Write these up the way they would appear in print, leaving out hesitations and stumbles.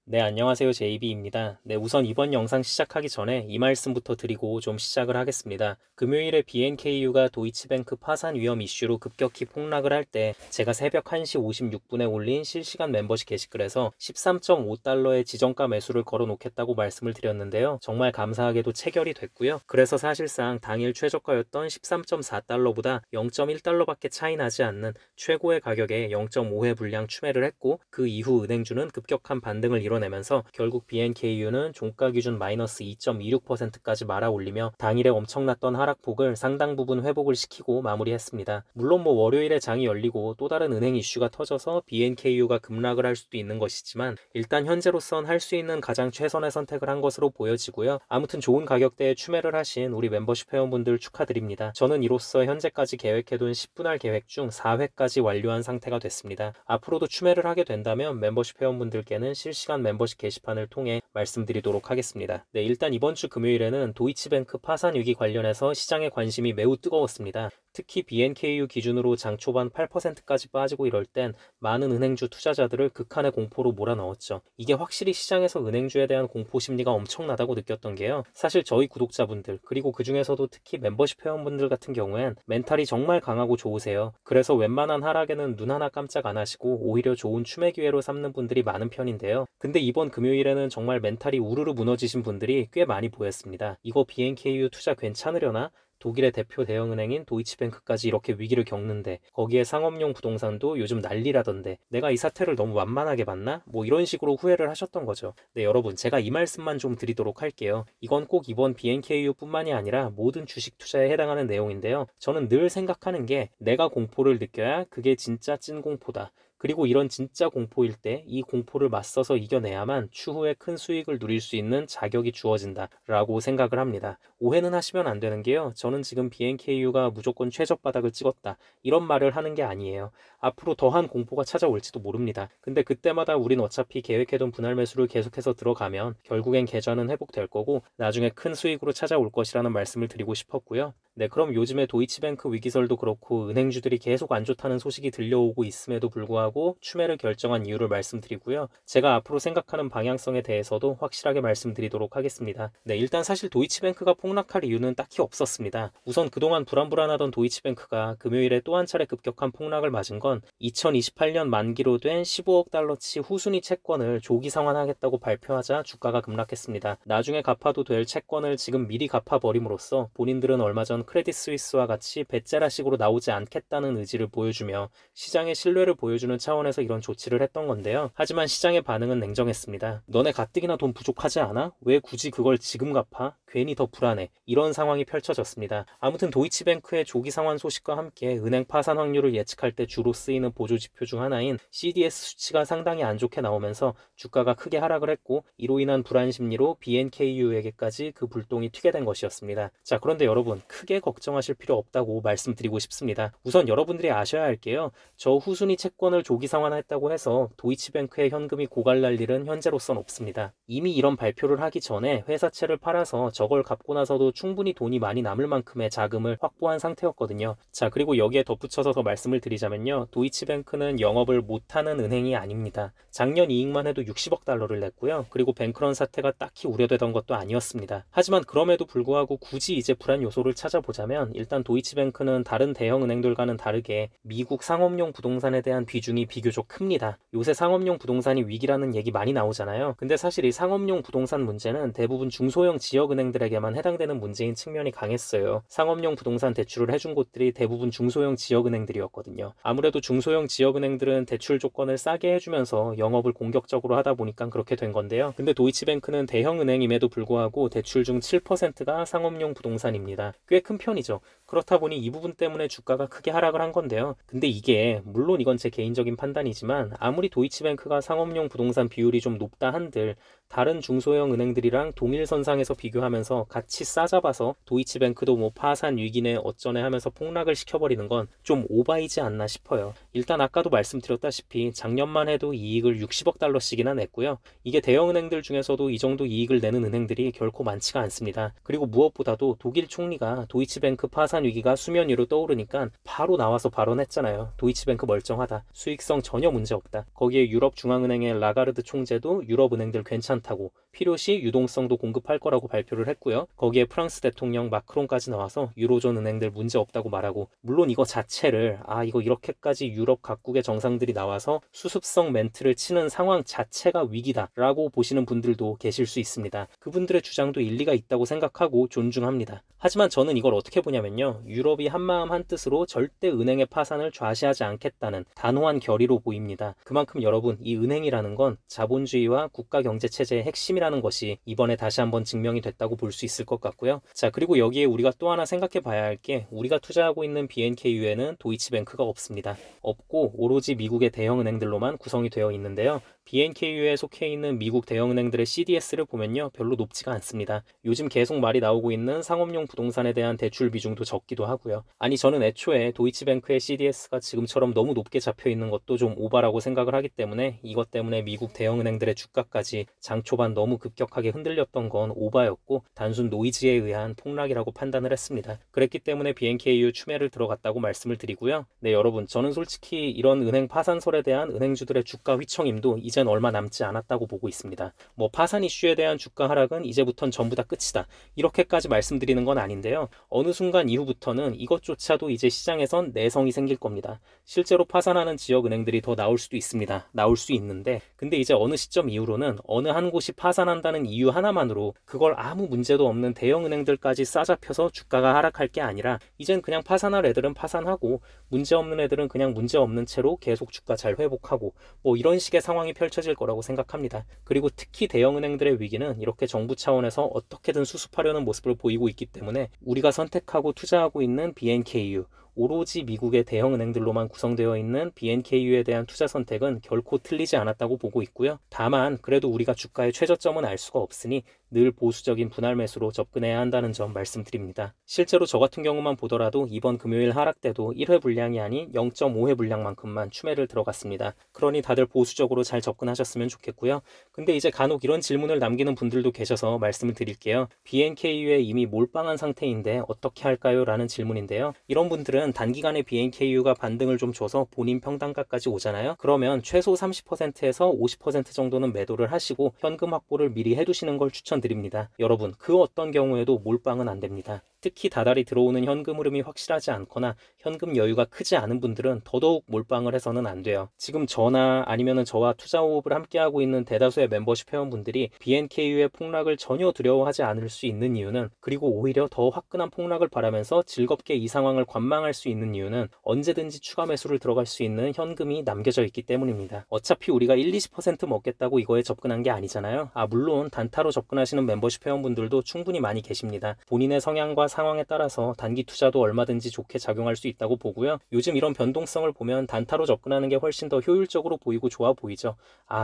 네, 안녕하세요. JB입니다. 네, 우선 이번 영상 시작하기 전에 이 말씀부터 드리고 좀 시작을 하겠습니다. 금요일에 BNKU가 도이치뱅크 파산 위험 이슈로 급격히 폭락을 할 때 제가 새벽 1시 56분에 올린 실시간 멤버십 게시글에서 13.5달러의 지정가 매수를 걸어놓겠다고 말씀을 드렸는데요. 정말 감사하게도 체결이 됐고요. 그래서 사실상 당일 최저가였던 13.4달러보다 0.1달러밖에 차이 나지 않는 최고의 가격에 0.5회 불량 추매를 했고, 그 이후 은행주는 급격한 반등을 이뤄내면서 결국 BNKU는 종가 기준 마이너스 2.26%까지 말아 올리며 당일에 엄청났던 하락폭을 상당 부분 회복을 시키고 마무리했습니다. 물론 월요일에 장이 열리고 또 다른 은행 이슈가 터져서 BNKU가 급락을 할 수도 있는 것이지만, 일단 현재로선 할 수 있는 가장 최선의 선택을 한 것으로 보여지고요. 아무튼 좋은 가격대에 추매를 하신 우리 멤버십 회원분들 축하드립니다. 저는 이로써 현재까지 계획해둔 10분할 계획 중 4회까지 완료한 상태가 됐습니다. 앞으로도 추매를 하게 된다면 멤버십 회원분들께는 실시간 멤버십 게시판을 통해 말씀드리도록 하겠습니다. 네, 일단 이번 주 금요일에는 도이치뱅크 파산 위기 관련해서 시장의 관심이 매우 뜨거웠습니다. 특히 BNKU 기준으로 장 초반 8%까지 빠지고 이럴 땐 많은 은행주 투자자들을 극한의 공포로 몰아넣었죠. 이게 확실히 시장에서 은행주에 대한 공포 심리가 엄청나다고 느꼈던 게요. 사실 저희 구독자분들, 그리고 그 중에서도 특히 멤버십 회원분들 같은 경우엔 멘탈이 정말 강하고 좋으세요. 그래서 웬만한 하락에는 눈 하나 깜짝 안 하시고 오히려 좋은 추매 기회로 삼는 분들이 많은 편인데요. 근데 이번 금요일에는 정말 멘탈이 우르르 무너지신 분들이 꽤 많이 보였습니다. 이거 BNKU 투자 괜찮으려나? 독일의 대표 대형은행인 도이치뱅크까지 이렇게 위기를 겪는데, 거기에 상업용 부동산도 요즘 난리라던데 내가 이 사태를 너무 완만하게 봤나? 이런 식으로 후회를 하셨던 거죠. 네, 여러분, 제가 이 말씀만 좀 드리도록 할게요. 이건 꼭 이번 BNKU 뿐만이 아니라 모든 주식 투자에 해당하는 내용인데요. 저는 늘 생각하는 게, 내가 공포를 느껴야 그게 진짜 찐 공포다. 그리고 이런 진짜 공포일 때 이 공포를 맞서서 이겨내야만 추후에 큰 수익을 누릴 수 있는 자격이 주어진다 라고 생각을 합니다. 오해는 하시면 안 되는 게요, 저는 지금 BNKU가 무조건 최저바닥을 찍었다 이런 말을 하는 게 아니에요. 앞으로 더한 공포가 찾아올지도 모릅니다. 근데 그때마다 우린 어차피 계획해둔 분할 매수를 계속해서 들어가면 결국엔 계좌는 회복될 거고 나중에 큰 수익으로 찾아올 것이라는 말씀을 드리고 싶었고요. 네, 그럼 요즘에 도이치뱅크 위기설도 그렇고 은행주들이 계속 안 좋다는 소식이 들려오고 있음에도 불구하고 추매를 결정한 이유를 말씀드리고요. 제가 앞으로 생각하는 방향성에 대해서도 확실하게 말씀드리도록 하겠습니다. 네, 일단 사실 도이치뱅크가 폭락할 이유는 딱히 없었습니다. 우선 그동안 불안불안하던 도이치뱅크가 금요일에 또 한 차례 급격한 폭락을 맞은 건 2028년 만기로 된 15억 달러치 후순위 채권을 조기 상환하겠다고 발표하자 주가가 급락했습니다. 나중에 갚아도 될 채권을 지금 미리 갚아버림으로써 본인들은 얼마 전 크레딧 스위스와 같이 배째라식으로 나오지 않겠다는 의지를 보여주며 시장의 신뢰를 보여주는 차원에서 이런 조치를 했던 건데요. 하지만 시장의 반응은 냉정했습니다. 너네 가뜩이나 돈 부족하지 않아? 왜 굳이 그걸 지금 갚아? 괜히 더 불안해. 이런 상황이 펼쳐졌습니다. 아무튼 도이치뱅크의 조기 상환 소식과 함께 은행 파산 확률을 예측할 때 주로 쓰이는 보조지표 중 하나인 CDS 수치가 상당히 안 좋게 나오면서 주가가 크게 하락을 했고, 이로 인한 불안 심리로 BNKU에게까지 그 불똥이 튀게 된 것이었습니다. 자, 그런데 여러분, 크게 걱정하실 필요 없다고 말씀드리고 싶습니다. 우선 여러분들이 아셔야 할 게요, 저 후순위 채권을 조기 상환했다고 해서 도이치뱅크의 현금이 고갈날 일은 현재로선 없습니다. 이미 이런 발표를 하기 전에 회사채를 팔아서 저걸 갚고 나서도 충분히 돈이 많이 남을 만큼의 자금을 확보한 상태였거든요. 자, 그리고 여기에 덧붙여서 더 말씀을 드리자면요, 도이치뱅크는 영업을 못하는 은행이 아닙니다. 작년 이익만 해도 60억 달러를 냈고요. 그리고 뱅크런 사태가 딱히 우려되던 것도 아니었습니다. 하지만 그럼에도 불구하고 굳이 이제 불안 요소를 찾아보자면, 일단 도이치뱅크는 다른 대형 은행들과는 다르게 미국 상업용 부동산에 대한 비중이 비교적 큽니다. 요새 상업용 부동산이 위기라는 얘기 많이 나오잖아요. 근데 사실 이 상업용 부동산 문제는 대부분 중소형 지역은행들에게만 해당되는 문제인 측면이 강했어요. 상업용 부동산 대출을 해준 곳들이 대부분 중소형 지역은행들이었거든요. 아무래도 중소형 지역은행들은 대출 조건을 싸게 해주면서 영업을 공격적으로 하다 보니까 그렇게 된 건데요. 근데 도이치뱅크는 대형은행임에도 불구하고 대출 중 7%가 상업용 부동산입니다. 꽤 큰 편이죠. 그렇다 보니 이 부분 때문에 주가가 크게 하락을 한 건데요. 근데 이게, 물론 이건 제 개인적인 판단이지만, 아무리 도이치뱅크가 상업용 부동산 비율이 좀 높다 한들 다른 중소형 은행들이랑 동일선상에서 비교하면서 같이 싸잡아서 도이치뱅크도 파산 위기네 어쩌네 하면서 폭락을 시켜버리는 건 좀 오바이지 않나 싶어요. 일단 아까도 말씀드렸다시피 작년만 해도 이익을 60억 달러씩이나 냈고요. 이게 대형은행들 중에서도 이 정도 이익을 내는 은행들이 결코 많지가 않습니다. 그리고 무엇보다도 독일 총리가 도이치뱅크 파산 파산 위기가 수면 위로 떠오르니까 바로 나와서 발언했잖아요. 도이치뱅크 멀쩡하다. 수익성 전혀 문제 없다. 거기에 유럽 중앙은행의 라가르드 총재도 유럽 은행들 괜찮다고 필요시 유동성도 공급할 거라고 발표를 했고요. 거기에 프랑스 대통령 마크롱까지 나와서 유로존 은행들 문제 없다고 말하고, 물론 이거 자체를 이거 이렇게까지 유럽 각국의 정상들이 나와서 수습성 멘트를 치는 상황 자체가 위기다라고 보시는 분들도 계실 수 있습니다. 그분들의 주장도 일리가 있다고 생각하고 존중합니다. 하지만 저는 이걸 어떻게 보냐면요. 유럽이 한마음 한뜻으로 절대 은행의 파산을 좌시하지 않겠다는 단호한 결의로 보입니다. 그만큼 여러분, 이 은행이라는 건 자본주의와 국가 경제 체제의 핵심이라는 것이 이번에 다시 한번 증명이 됐다고 볼 수 있을 것 같고요. 자, 그리고 여기에 우리가 또 하나 생각해 봐야 할 게, 우리가 투자하고 있는 BNKU에는 도이치뱅크가 없습니다. 없고 오로지 미국의 대형 은행들로만 구성이 되어 있는데요. BNKU에 속해 있는 미국 대형은행들의 CDS를 보면요, 별로 높지가 않습니다. 요즘 계속 말이 나오고 있는 상업용 부동산에 대한 대출 비중도 적기도 하고요. 아니, 저는 애초에 도이치뱅크의 CDS가 지금처럼 너무 높게 잡혀 있는 것도 좀 오바라고 생각을 하기 때문에, 이것 때문에 미국 대형은행들의 주가까지 장 초반 너무 급격하게 흔들렸던 건 오바였고 단순 노이즈에 의한 폭락이라고 판단을 했습니다. 그랬기 때문에 BNKU 추매를 들어갔다고 말씀을 드리고요. 네, 여러분, 저는 솔직히 이런 은행 파산설에 대한 은행주들의 주가 휘청임도 이젠 얼마 남지 않았다고 보고 있습니다. 뭐 파산 이슈에 대한 주가 하락은 이제부턴 전부 다 끝이다, 이렇게까지 말씀드리는 건 아닌데요. 어느 순간 이후부터는 이것조차도 이제 시장에선 내성이 생길 겁니다. 실제로 파산하는 지역 은행들이 더 나올 수도 있습니다. 나올 수 있는데, 근데 이제 어느 시점 이후로는 어느 한 곳이 파산한다는 이유 하나만으로 그걸 아무 문제도 없는 대형 은행들까지 싸잡혀서 주가가 하락할 게 아니라, 이젠 그냥 파산할 애들은 파산하고 문제 없는 애들은 그냥 문제 없는 채로 계속 주가 잘 회복하고, 뭐 이런 식의 상황이 펼쳐질 거라고 생각합니다. 그리고 특히 대형은행들의 위기는 이렇게 정부 차원에서 어떻게든 수습하려는 모습을 보이고 있기 때문에, 우리가 선택하고 투자하고 있는 BNKU, 오로지 미국의 대형은행들로만 구성되어 있는 BNKU에 대한 투자 선택은 결코 틀리지 않았다고 보고 있고요. 다만 그래도 우리가 주가의 최저점은 알 수가 없으니 늘 보수적인 분할 매수로 접근해야 한다는 점 말씀드립니다. 실제로 저 같은 경우만 보더라도 이번 금요일 하락 때도 1회 분량이 아닌 0.5회 분량만큼만 추매를 들어갔습니다. 그러니 다들 보수적으로 잘 접근하셨으면 좋겠고요. 근데 이제 간혹 이런 질문을 남기는 분들도 계셔서 말씀을 드릴게요. BNKU에 이미 몰빵한 상태인데 어떻게 할까요? 라는 질문인데요. 이런 분들은 단기간에 BNKU가 반등을 좀 줘서 본인 평단가까지 오잖아요. 그러면 최소 30%에서 50% 정도는 매도를 하시고 현금 확보를 미리 해두시는 걸 추천드립니다. 여러분, 그 어떤 경우에도 몰빵은 안 됩니다. 특히 다달이 들어오는 현금 흐름이 확실하지 않거나 현금 여유가 크지 않은 분들은 더더욱 몰빵을 해서는 안 돼요. 지금 저나 아니면 저와 투자 호흡을 함께하고 있는 대다수의 멤버십 회원분들이 BNKU의 폭락을 전혀 두려워하지 않을 수 있는 이유는, 그리고 오히려 더 화끈한 폭락을 바라면서 즐겁게 이 상황을 관망할 수 있는 이유는, 언제든지 추가 매수를 들어갈 수 있는 현금이 남겨져 있기 때문입니다. 어차피 우리가 1-20% 먹겠다고 이거에 접근한 게 아니잖아요. 물론 단타로 접근하시는 멤버십 회원분들도 충분히 많이 계십니다. 본인의 성향과 상황에 따라서 단기 투자도 얼마든지 좋게 작용할 수 있다고 보고요. 요즘 이런 변동성을 보면 단타로 접근하는 게 훨씬 더 효율적으로 보이고 좋아 보이죠.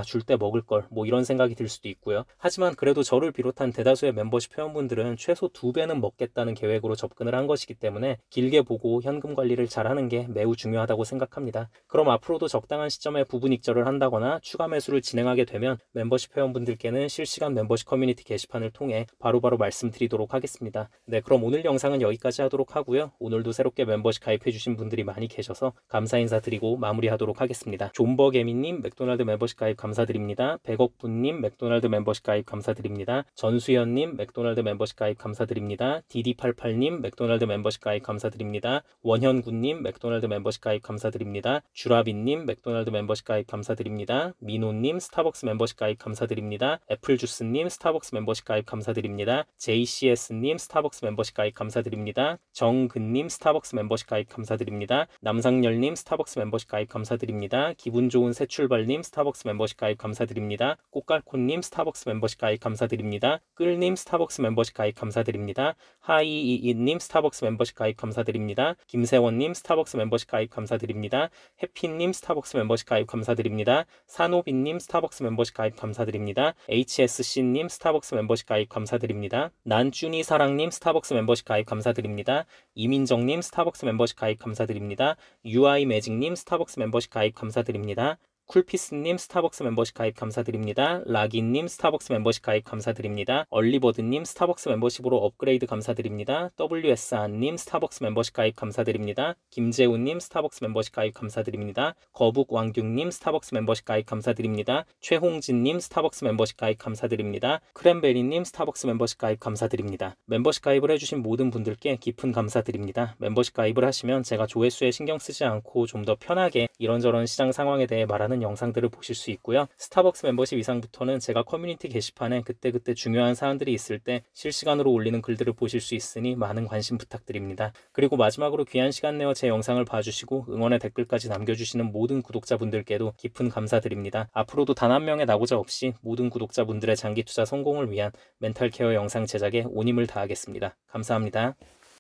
줄 때 먹을 걸, 뭐 이런 생각이 들 수도 있고요. 하지만 그래도 저를 비롯한 대다수의 멤버십 회원분들은 최소 2배는 먹겠다는 계획으로 접근을 한 것이기 때문에 길게 보고 현금 관리를 잘하는 게 매우 중요하다고 생각합니다. 그럼 앞으로도 적당한 시점에 부분 익절을 한다거나 추가 매수를 진행하게 되면 멤버십 회원분들께는 실시간 멤버십 커뮤니티 게시판을 통해 바로바로 말씀드리도록 하겠습니다. 네, 그럼 오늘 영상은 여기까지 하도록 하고요. 오늘도 새롭게 멤버십 가입해주신 분들이 많이 계셔서 감사 인사드리고 마무리하도록 하겠습니다. 존버개미님 맥도날드 멤버십 가입 감사드립니다. 100억분님 맥도날드 멤버십 가입 감사드립니다. 전수연님 맥도날드 멤버십 가입 감사드립니다. DD88님 맥도날드 멤버십 가입 감사드립니다. 원현군님 맥도날드 멤버십 가입 감사드립니다. 주라빈님 맥도날드 멤버십 가입 감사드립니다. 민호님 스타벅스 멤버십 가입 감사드립니다. 애플주스님 스타벅스 멤버십 가입 감사드립니다. JCS님 스타벅스 멤버십 가입 감사드립니다. 정근님 스타벅스 멤버십 가입 감사드립니다. 남상열님 스타벅스 멤버십 가입 감사드립니다. 기분 좋은 새출발님 스타벅스 멤버십 가입 감사드립니다. 꽃갈콘님 스타벅스 멤버십 가입 감사드립니다. 끌님 스타벅스 멤버십 가입 감사드립니다. 하이이이님 스타벅스 멤버십 가입 감사드립니다. 김세원님 스타벅스 멤버십 가입 감사드립니다. 해피님 스타벅스 멤버십 가입 감사드립니다. 산호빈님 스타벅스 멤버십 가입 감사드립니다. HSC님 스타벅스 멤버십 가입 감사드립니다. 난쭈니 사랑님 스타벅스 멤버십 가입 감사드립니다. 이민정님 스타벅스 멤버십 가입 감사드립니다. UI 매직님 스타벅스 멤버십 가입 감사드립니다. 쿨피스님 스타벅스 멤버십 가입 감사드립니다. 라기님 스타벅스 멤버십 가입 감사드립니다. 얼리버드님 스타벅스 멤버십으로 업그레이드 감사드립니다. WSR님 스타벅스 멤버십 가입 감사드립니다. 김재훈님 스타벅스 멤버십 가입 감사드립니다. 거북왕균님 스타벅스 멤버십 가입 감사드립니다. 최홍진님 스타벅스 멤버십 가입 감사드립니다. 크랜베리님 스타벅스 멤버십 가입 감사드립니다. 멤버십 가입을 해주신 모든 분들께 깊은 감사드립니다. 멤버십 가입을 하시면 제가 조회수에 신경 쓰지 않고 좀 더 편하게 이런저런 시장 상황에 대해 말하는 영상들을 보실 수 있고요. 스타벅스 멤버십 이상부터는 제가 커뮤니티 게시판에 그때그때 중요한 사안들이 있을 때 실시간으로 올리는 글들을 보실 수 있으니 많은 관심 부탁드립니다. 그리고 마지막으로 귀한 시간 내어 제 영상을 봐주시고 응원의 댓글까지 남겨주시는 모든 구독자분들께도 깊은 감사드립니다. 앞으로도 단 한 명의 낙오자 없이 모든 구독자분들의 장기 투자 성공을 위한 멘탈 케어 영상 제작에 온 힘을 다하겠습니다. 감사합니다.